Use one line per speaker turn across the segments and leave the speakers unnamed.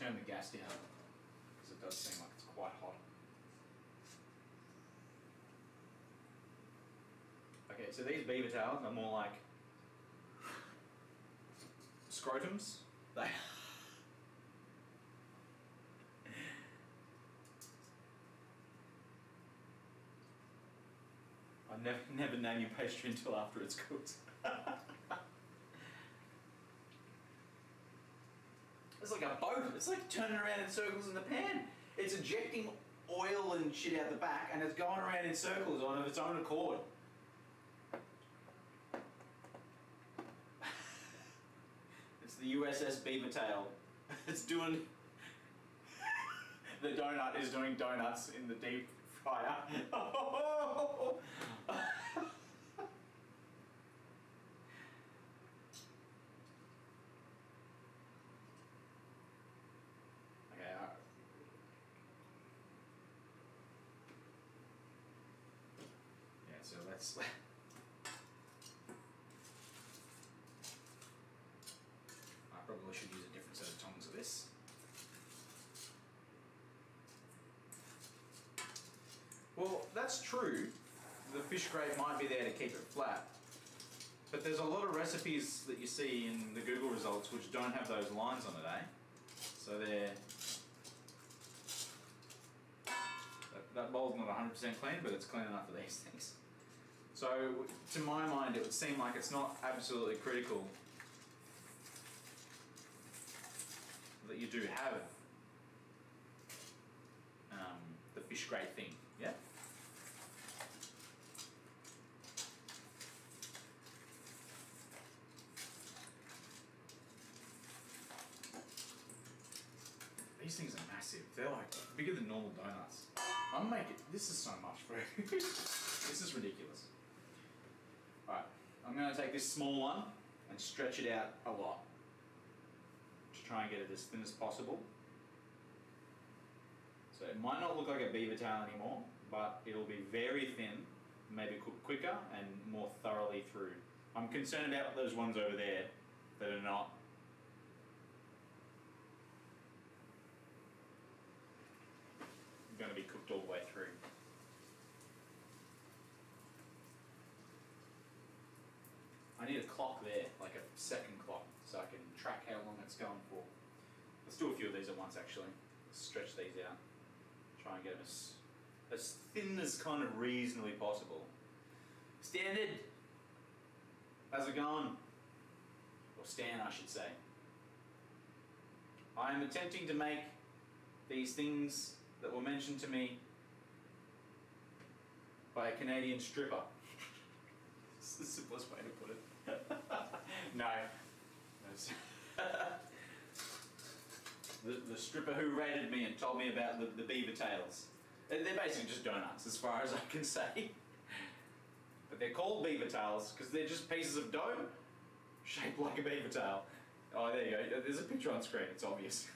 turn the gas down because it does seem like it's quite hot. Okay, so these beaver tails are more like scrotums. They I never name your pastry until after it's cooked. It's like a boat. It's like turning around in circles in the pan. It's ejecting oil and shit out the back, and it's going around in circles on its own accord. It's the USS Beaver Tail. It's doing... The donut is doing donuts in the deep fryer. Okay, yeah, so let's... I probably should use a different set of tongs for this. Well, that's true. The fish grate might be there to keep it flat. But there's a lot of recipes that you see in the Google results which don't have those lines on it, eh? So they're... That bowl's not 100% clean, but it's clean enough for these things. So, to my mind, it would seem like it's not absolutely critical that you do have the fish grate thing, yeah? These things are massive. They're like bigger than normal donuts. I'm making... This is so much food. This is ridiculous. Alright, I'm going to take this small one and stretch it out a lot to try and get it as thin as possible. So it might not look like a beaver tail anymore, but it'll be very thin, maybe cooked quicker and more thoroughly through. I'm concerned about those ones over there that are not going to be cooked all the way through. I need a clock there, like a second clock, so I can track how long it's going for. Let's do a few of these at once actually. Let's stretch these out. Try and get them as thin as kind of reasonably possible. Standard! How's it going? Or Stan, I should say. I am attempting to make these things that were mentioned to me by a Canadian stripper. It's the simplest way to put it. No. The stripper who rated me and told me about the beaver tails. They're basically just donuts as far as I can say. But they're called beaver tails because they're just pieces of dough shaped like a beaver tail. Oh, there you go. There's a picture on screen. It's obvious.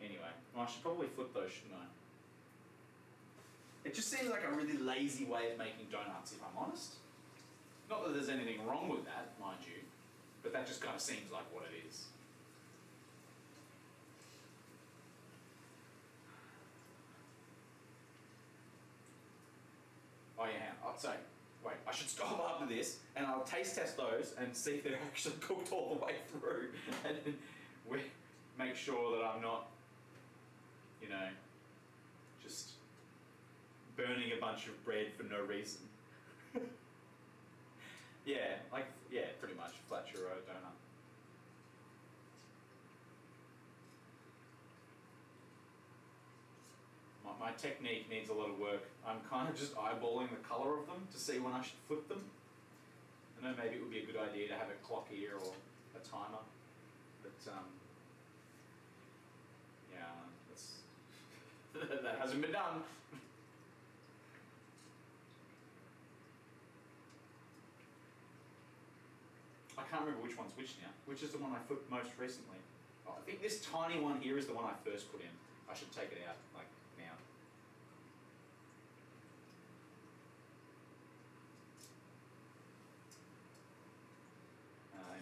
Anyway, well, I should probably flip those, shouldn't I? It just seems like a really lazy way of making donuts, if I'm honest. Not that there's anything wrong with that, mind you, but that just kind of seems like what it is. Oh yeah, I'll say, wait, I should stop after this and I'll taste test those and see if they're actually cooked all the way through and then make sure that I'm not, you know, just burning a bunch of bread for no reason. Yeah, pretty much, flat churro donut. My technique needs a lot of work. I'm kind of just eyeballing the colour of them to see when I should flip them. I know maybe it would be a good idea to have a clock here or a timer, but yeah, that's that hasn't been done. I can't remember which one's which now. Which is the one I flipped most recently? Oh, I think this tiny one here is the one I first put in. I should take it out, like, now.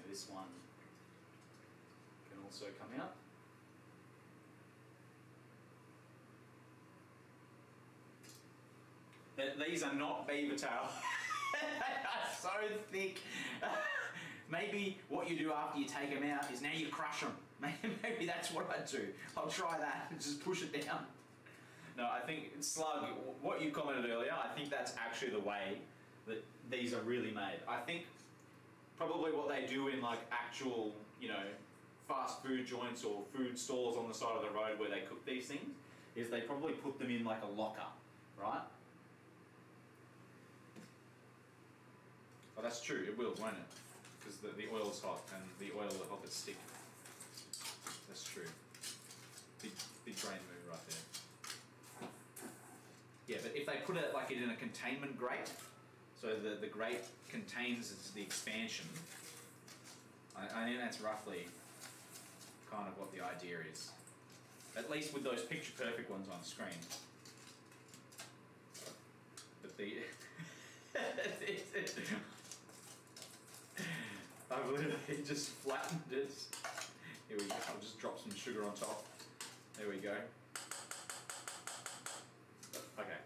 This one can also come out. These are not beaver tail. They are so thick. Maybe what you do after you take them out is now you crush them. Maybe that's what I do. I'll try that and just push it down. No, I think slug, what you commented earlier, I think that's actually the way that these are really made. I think probably what they do in like actual, you know, fast food joints or food stalls on the side of the road where they cook these things is they probably put them in like a locker, right? Oh, that's true, it will, won't it? Because the oil's hot and the oil will help it stick. That's true. Big brain move right there. Yeah, but if they put it like it in a containment grate, so the grate contains the expansion, I think that's roughly kind of what the idea is. At least with those picture perfect ones on screen. But the I've literally just flattened it. Here we go, I'll just drop some sugar on top. There we go. Okay.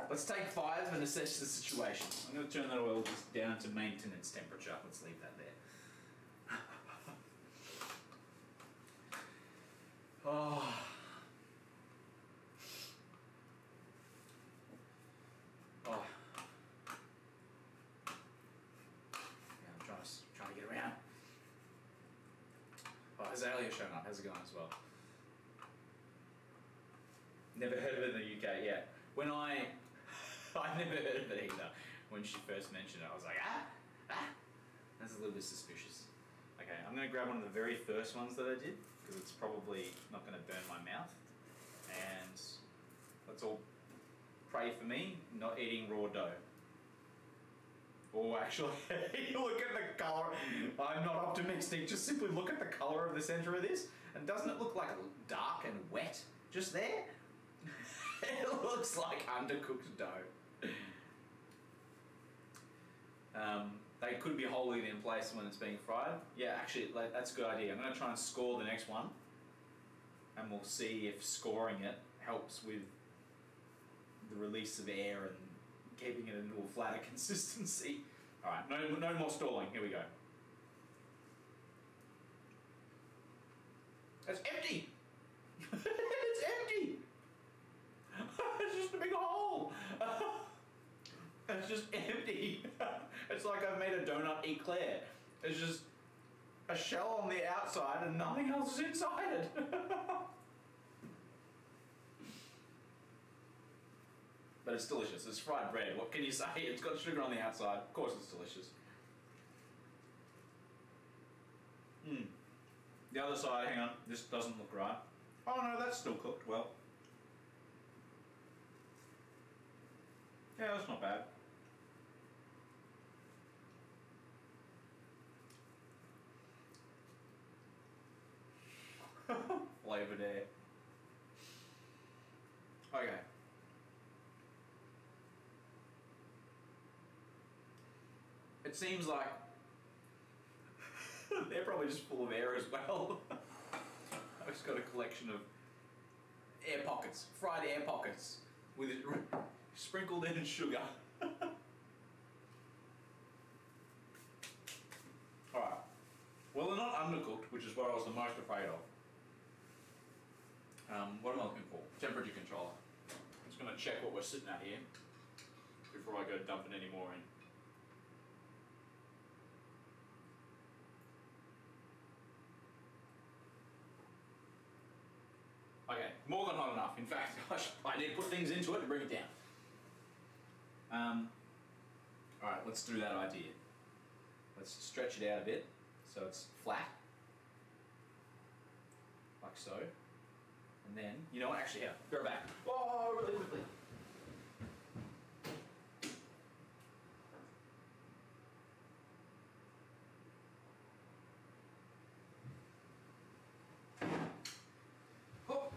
Let's take 5 and assess the situation. I'm going to turn that oil just down to maintenance temperature. Let's leave that there. Oh. Oh. Yeah, I'm trying to get around. Oh, Azalea's showing up. How's it going as well? Never heard of it in the UK, yeah. When I never heard of it either. When she first mentioned it, I was like, that's a little bit suspicious. Okay, I'm going to grab one of the very first ones that I did, because it's probably not going to burn my mouth. And let's all pray for me not eating raw dough. Oh, actually, look at the colour. I'm not optimistic. Just simply look at the colour of the centre of this. And doesn't it look like dark and wet just there? It looks like undercooked dough. They could be holding it in place when it's being fried. Yeah, actually, that's a good idea. I'm going to try and score the next one. And we'll see if scoring it helps with the release of air and keeping it into a flatter consistency. Alright, no more stalling. Here we go. It's empty! It's empty! It's just a big hole! It's just empty. It's like I've made a donut eclair. It's just a shell on the outside and nothing else is inside it. But it's delicious. It's fried bread. What can you say? It's got sugar on the outside. Of course it's delicious. The other side, hang on. This doesn't look right. Oh no, that's still cooked well. Yeah, that's not bad. Flavoured air. Okay. It seems like they're probably just full of air as well. I've just got a collection of air pockets, fried air pockets, with it sprinkled in sugar. Alright. Well, they're not undercooked, which is what I was the most afraid of. What am I looking for? Temperature controller. I'm just going to check what we're sitting at here before I go dumping any more in. Okay, more than hot enough. In fact, I need to put things into it to bring it down. Alright, let's do that idea. Let's stretch it out a bit so it's flat. Like so. And then, you know what, actually here, go back. Oh, really quickly. Oh.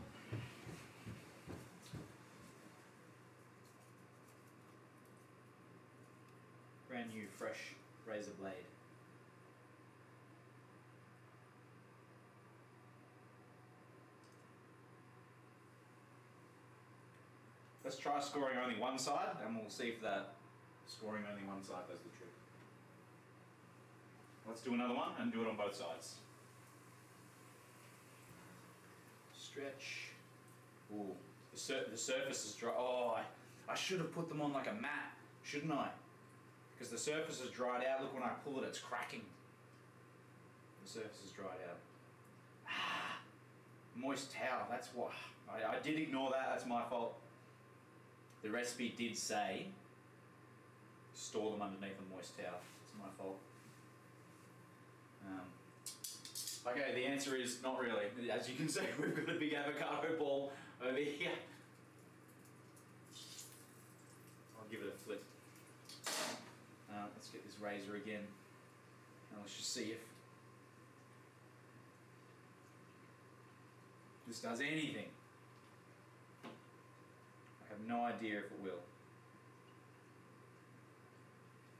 Brand new, fresh razor blade. Let's try scoring only one side, and we'll see if that scoring only one side does the trick. Let's do another one and do it on both sides. Stretch. Ooh, the surface is dry. Oh, I should have put them on like a mat, shouldn't I? Because the surface is dried out. Look, when I pull it, it's cracking. The surface is dried out. Ah, moist towel, that's what. I did ignore that, that's my fault. The recipe did say store them underneath a moist towel. It's my fault. Okay, the answer is not really. As you can see, we've got a big avocado ball over here. I'll give it a flip. Let's get this razor again, and let's just see if this does anything. I have no idea if it will.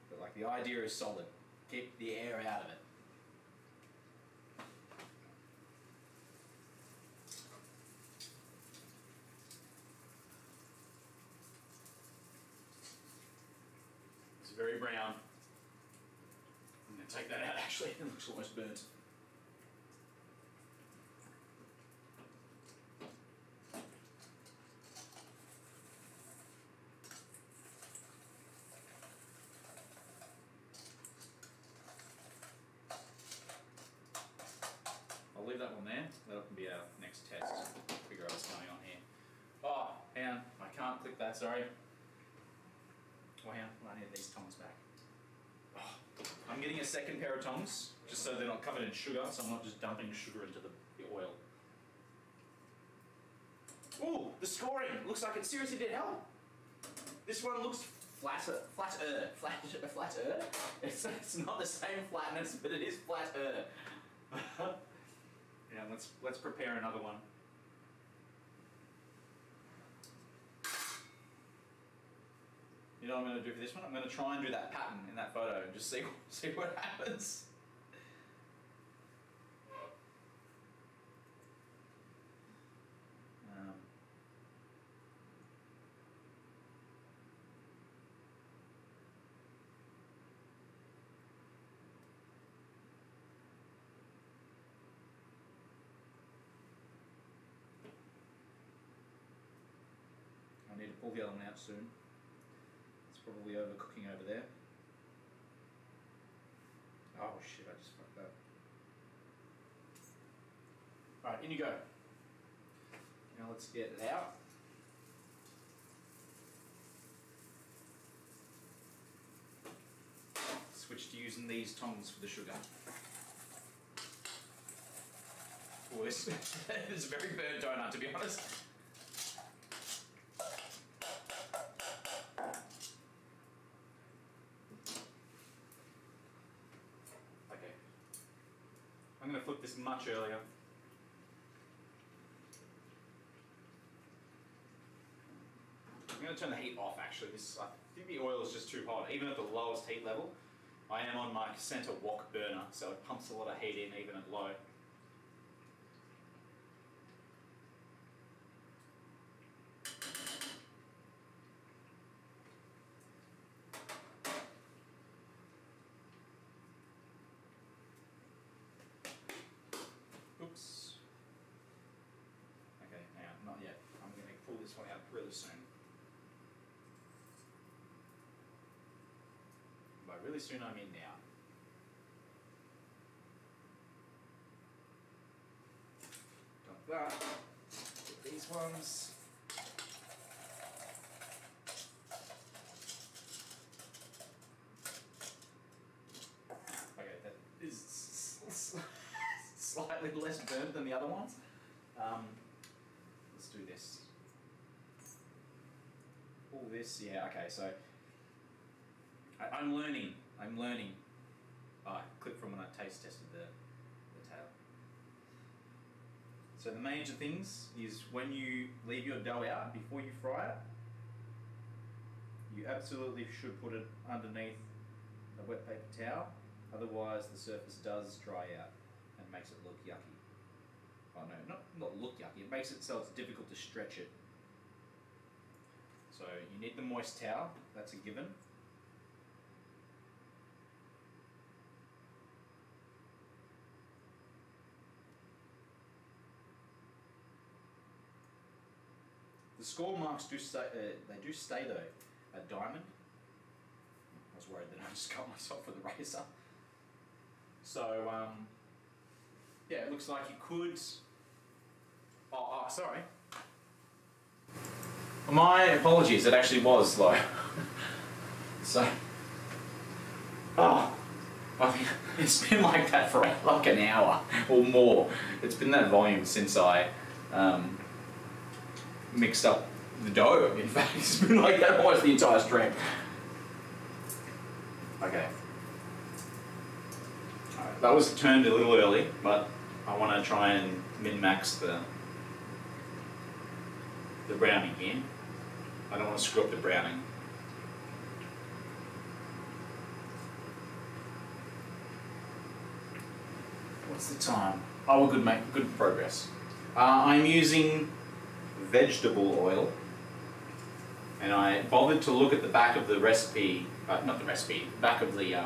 But like, the idea is solid. Keep the air out of it. It's very brown. I'm going to take that out actually, it looks almost burnt. I'll leave that one there. That can be our next test. Figure out what's going on here. Oh, hang on. I can't click that, sorry. Oh, hang on. I need these tongs back. Oh, I'm getting a second pair of tongs, just so they're not covered in sugar, so I'm not just dumping sugar into the oil. Oh, the scoring! Looks like it seriously did help. This one looks flatter. It's not the same flatness, but it is flatter. Yeah, let's prepare another one. You know what I'm going to do for this one? I'm going to try and do that pattern in that photo and just see what happens. I need to pull the other one out soon. It's probably overcooking over there. Oh shit, I just fucked that. Alright, in you go. Now let's get it out. Switch to using these tongs for the sugar. Oh, this is a very burnt donut, to be honest. I'm going to flip this much earlier. I'm going to turn the heat off actually. I think the oil is just too hot. Even at the lowest heat level, I am on my center wok burner, so it pumps a lot of heat in even at low. Oops. Okay, now, not yet. I'm going to pull this one out really soon. By really soon, I mean now. Dump that. Get these ones. Okay, that is slightly less burnt than the other ones. Let's do this. Pull this, yeah, okay, so I'm learning. Oh, clip from when I taste tested the tail. So the major things is when you leave your dough out before you fry it, you absolutely should put it underneath a wet paper towel, otherwise the surface does dry out and makes it look yucky. Oh no, not look yucky, it makes it so it's difficult to stretch it. So you need the moist towel, that's a given. The score marks do stay, they do stay though, a diamond. I was worried that I just cut myself with a razor. So, yeah, it looks like you could... Oh, sorry. My apologies, it actually was low. So... Oh, I mean, it's been like that for like an hour or more. It's been that volume since I mixed up the dough. In fact, it's been like that almost the entire stream. Okay. Alright, that was turned a little early, but I want to try and min-max the browning here. I don't want to screw up the browning. What's the time? Oh, we're good, mate. Good progress. I'm using vegetable oil, and I bothered to look at the back of the recipe, not the recipe, back of the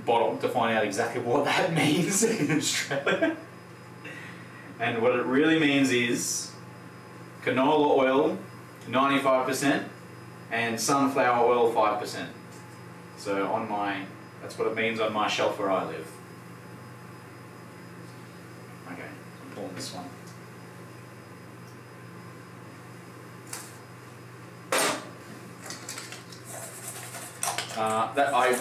bottle to find out exactly what that means in Australia. And what it really means is canola oil 95% and sunflower oil 5%. So on my, that's what it means on my shelf where I live. Okay, I'm pulling this one.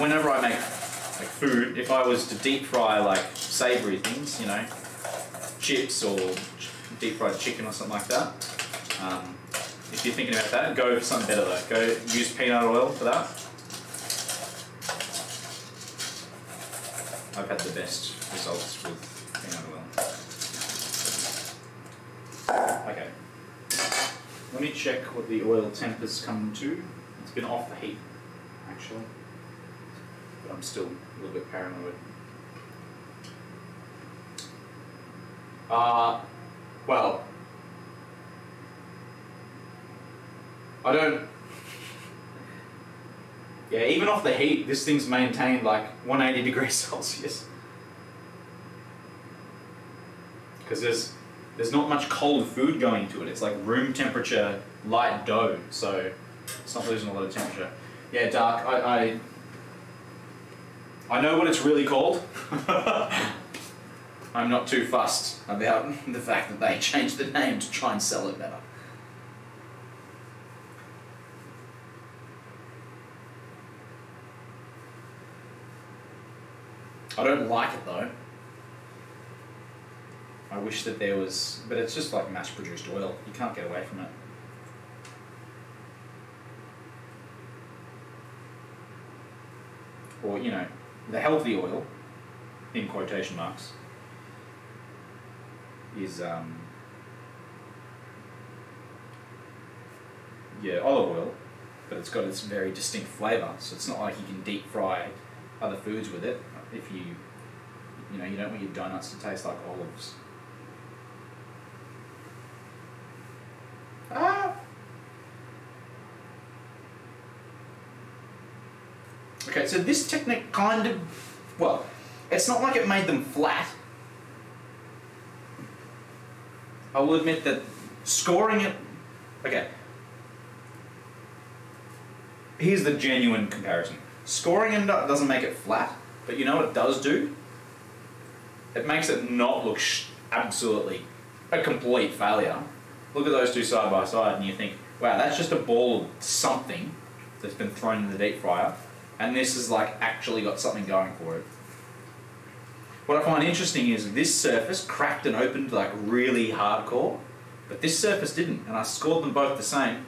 Whenever I make like food, if I was to deep fry like savoury things, you know, chips or deep fried chicken or something like that, if you're thinking about that, go for something better though. Go use peanut oil for that. I've had the best results with peanut oil. Okay. Let me check what the oil temp has come to. It's been off the heat, actually. But I'm still a little bit paranoid. Well, I don't... Yeah, even off the heat, this thing's maintained like 180 degrees Celsius. Because there's not much cold food going to it. It's like room temperature light dough, so it's not losing a lot of temperature. Yeah, dark. I know what it's really called. I'm not too fussed about the fact that they changed the name to try and sell it better. I don't like it though. I wish that there was, but it's just like mass-produced oil. You can't get away from it. Or, you know, the healthy oil, in quotation marks, is, yeah, olive oil, but it's got its very distinct flavour, so it's not like you can deep fry other foods with it if you know, you don't want your donuts to taste like olives. Okay, so this technique kind of, well, it's not like it made them flat. I will admit that scoring it, okay, here's the genuine comparison. Scoring it doesn't make it flat, but you know what it does do? It makes it not look absolutely a complete failure. Look at those two side by side and you think, wow, that's just a ball of something that's been thrown in the deep fryer, and this has like actually got something going for it. What I find interesting is this surface cracked and opened like really hardcore, but this surface didn't, and I scored them both the same.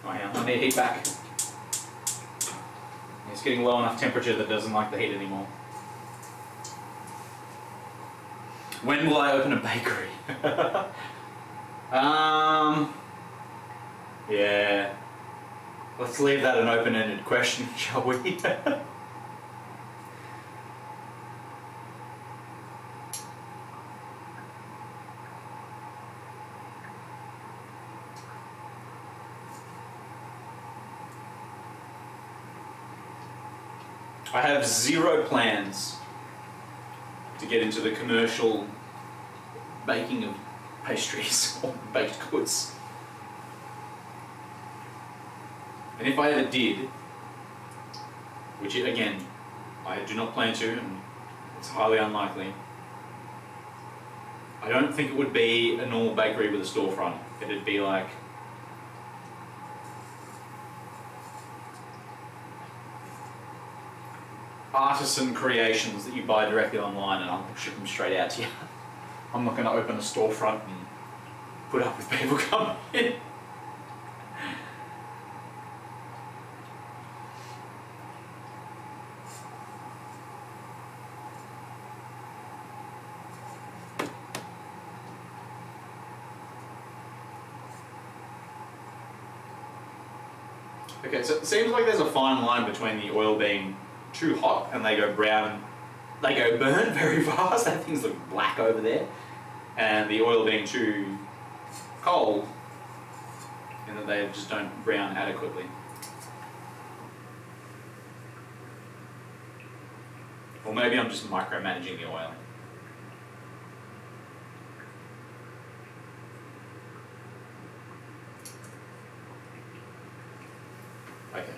Oh yeah, I need heat back. It's getting low enough temperature that it doesn't like the heat anymore. When will I open a bakery? Yeah. Let's leave that an open-ended question, shall we? I have zero plans to get into the commercial baking of pastries or baked goods. And if I ever did, which again, I do not plan to, and it's highly unlikely, I don't think it would be a normal bakery with a storefront. It'd be like artisan creations that you buy directly online and I'll ship them straight out to you. I'm not going to open a storefront and put up with people coming in. Okay, so it seems like there's a fine line between the oil being too hot and they go brown, they go burn very fast, that things look black over there, and the oil being too cold and that they just don't brown adequately. Or maybe I'm just micromanaging the oil. Okay.